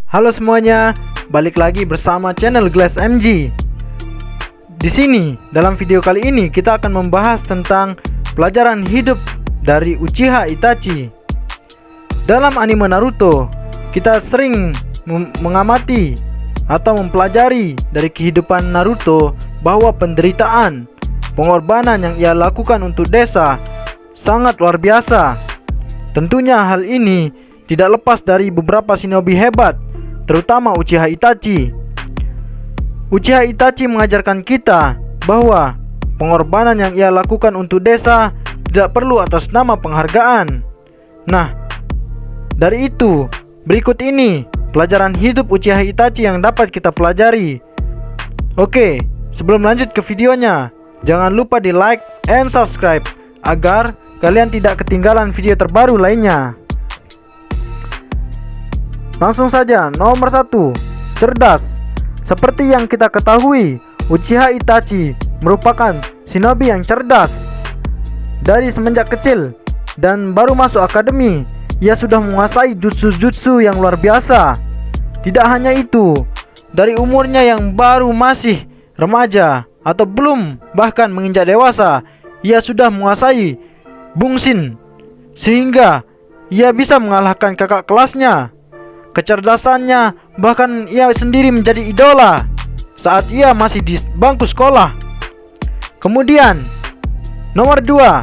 Halo semuanya, balik lagi bersama channel Glass MG. Di sini, dalam video kali ini kita akan membahas tentang pelajaran hidup dari Uchiha Itachi. Dalam anime Naruto, kita sering mengamati atau mempelajari dari kehidupan Naruto bahwa penderitaan, pengorbanan yang ia lakukan untuk desa sangat luar biasa. Tentunya hal ini tidak lepas dari beberapa shinobi hebat, terutama Uchiha Itachi. Uchiha Itachi mengajarkan kita bahwa pengorbanan yang ia lakukan untuk desa tidak perlu atas nama penghargaan. Nah, dari itu, berikut ini pelajaran hidup Uchiha Itachi yang dapat kita pelajari. Oke, sebelum lanjut ke videonya, jangan lupa di like and subscribe agar kalian tidak ketinggalan video terbaru lainnya. Langsung saja, nomor 1, cerdas. Seperti yang kita ketahui, Uchiha Itachi merupakan shinobi yang cerdas. Dari semenjak kecil dan baru masuk akademi, ia sudah menguasai jutsu-jutsu yang luar biasa. Tidak hanya itu, dari umurnya yang baru masih remaja atau belum bahkan menginjak dewasa, ia sudah menguasai Bungshin, sehingga ia bisa mengalahkan kakak kelasnya. Kecerdasannya bahkan ia sendiri menjadi idola saat ia masih di bangku sekolah. Kemudian nomor 2,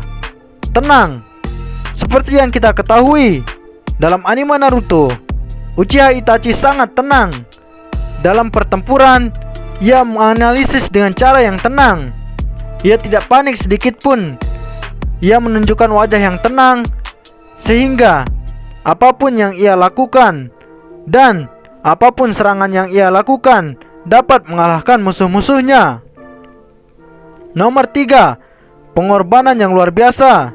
tenang. Seperti yang kita ketahui, dalam anime Naruto, Uchiha Itachi sangat tenang. Dalam pertempuran, ia menganalisis dengan cara yang tenang. Ia tidak panik sedikit pun. Ia menunjukkan wajah yang tenang, sehingga apapun yang ia lakukan dan apapun serangan yang ia lakukan dapat mengalahkan musuh-musuhnya. Nomor 3, pengorbanan yang luar biasa.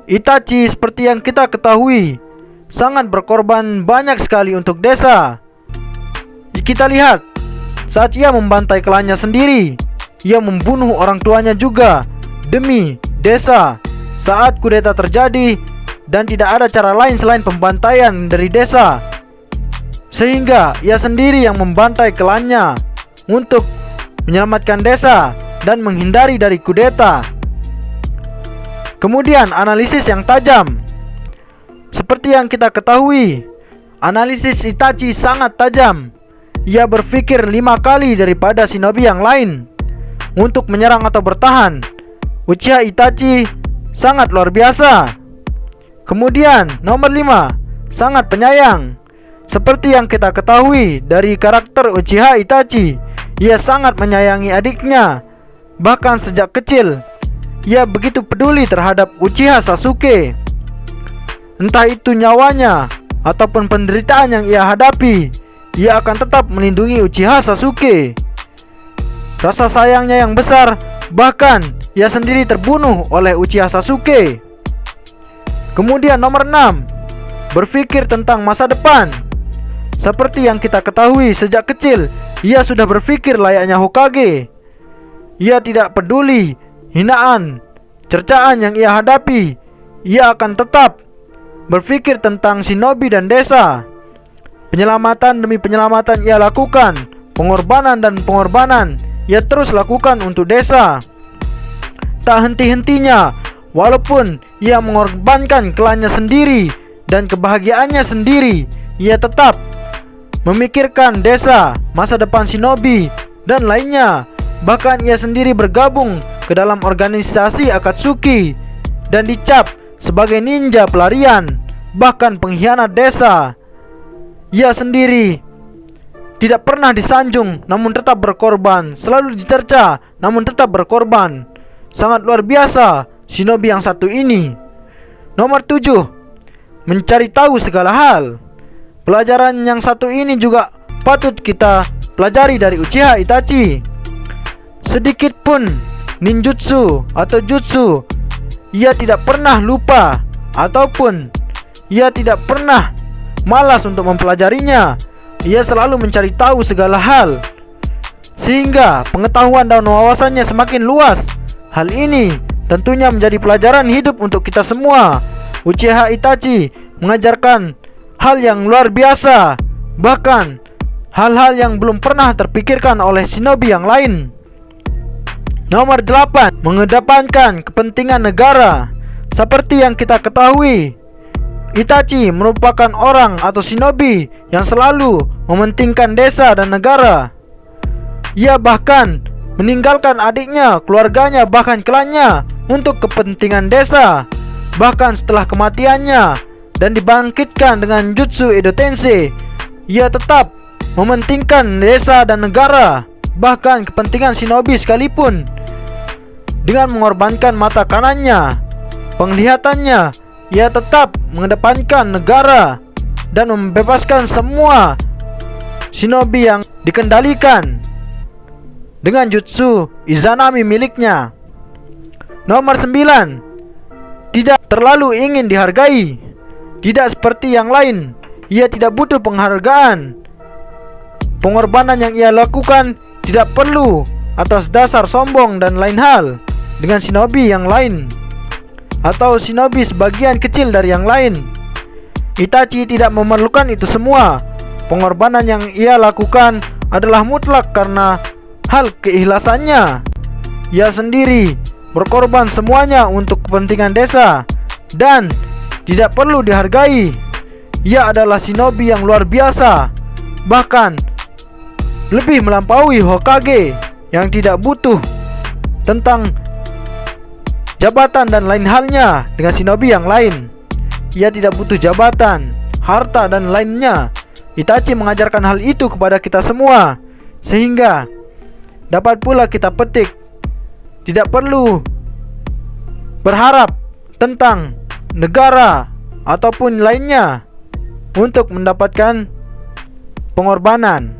Itachi seperti yang kita ketahui sangat berkorban banyak sekali untuk desa. Kita lihat saat ia membantai klannya sendiri, ia membunuh orang tuanya juga demi desa saat kudeta terjadi dan tidak ada cara lain selain pembantaian dari desa. Sehingga ia sendiri yang membantai klannya untuk menyelamatkan desa dan menghindari dari kudeta. Kemudian analisis yang tajam. Seperti yang kita ketahui, analisis Itachi sangat tajam. Ia berpikir 5 kali daripada shinobi yang lain untuk menyerang atau bertahan. Uchiha Itachi sangat luar biasa. Kemudian nomor 5, sangat penyayang. Seperti yang kita ketahui dari karakter Uchiha Itachi, ia sangat menyayangi adiknya. Bahkan sejak kecil, ia begitu peduli terhadap Uchiha Sasuke. Entah itu nyawanya ataupun penderitaan yang ia hadapi, ia akan tetap melindungi Uchiha Sasuke. Rasa sayangnya yang besar, bahkan ia sendiri terbunuh oleh Uchiha Sasuke. Kemudian nomor 6, berpikir tentang masa depan. Seperti yang kita ketahui, sejak kecil ia sudah berpikir layaknya Hokage. Ia tidak peduli hinaan, cercaan yang ia hadapi. Ia akan tetap berpikir tentang shinobi dan desa. Penyelamatan demi penyelamatan ia lakukan. Pengorbanan dan pengorbanan ia terus lakukan untuk desa. Tak henti-hentinya, walaupun ia mengorbankan klannya sendiri dan kebahagiaannya sendiri, ia tetap memikirkan desa, masa depan shinobi, dan lainnya. Bahkan ia sendiri bergabung ke dalam organisasi Akatsuki dan dicap sebagai ninja pelarian, bahkan pengkhianat desa. Ia sendiri tidak pernah disanjung namun tetap berkorban, selalu dicerca namun tetap berkorban. Sangat luar biasa shinobi yang satu ini. Nomor 7, mencari tahu segala hal. Pelajaran yang satu ini juga patut kita pelajari dari Uchiha Itachi. Sedikit pun ninjutsu atau jutsu, ia tidak pernah lupa ataupun ia tidak pernah malas untuk mempelajarinya. Ia selalu mencari tahu segala hal, sehingga pengetahuan dan wawasannya semakin luas. Hal ini tentunya menjadi pelajaran hidup untuk kita semua. Uchiha Itachi mengajarkan hal yang luar biasa bahkan hal-hal yang belum pernah terpikirkan oleh shinobi yang lain. Nomor 8, mengedepankan kepentingan negara. Seperti yang kita ketahui, Itachi merupakan orang atau shinobi yang selalu mementingkan desa dan negara. Ia bahkan meninggalkan adiknya, keluarganya, bahkan klannya untuk kepentingan desa. Bahkan setelah kematiannya dan dibangkitkan dengan jutsu Edo Tensei, ia tetap mementingkan desa dan negara, bahkan kepentingan shinobi sekalipun. Dengan mengorbankan mata kanannya, penglihatannya, ia tetap mengedepankan negara dan membebaskan semua shinobi yang dikendalikan dengan jutsu Izanami miliknya. Nomor 9, tidak terlalu ingin dihargai. Tidak seperti yang lain, ia tidak butuh penghargaan. Pengorbanan yang ia lakukan tidak perlu atas dasar sombong dan lain hal dengan shinobi yang lain, atau shinobi sebagian kecil dari yang lain. Itachi tidak memerlukan itu semua. Pengorbanan yang ia lakukan adalah mutlak karena hal keikhlasannya. Ia sendiri berkorban semuanya untuk kepentingan desa dan tidak perlu dihargai. Ia adalah shinobi yang luar biasa, bahkan lebih melampaui Hokage yang tidak butuh tentang jabatan dan lain halnya dengan shinobi yang lain. Ia tidak butuh jabatan, harta dan lainnya. Itachi mengajarkan hal itu kepada kita semua, sehingga dapat pula kita petik. Tidak perlu berharap tentang negara ataupun lainnya untuk mendapatkan pengorbanan.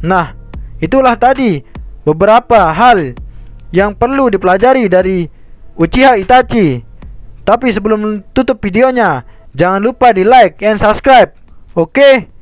Nah, itulah tadi beberapa hal yang perlu dipelajari dari Uchiha Itachi. Tapi sebelum tutup videonya, jangan lupa di like and subscribe. Oke?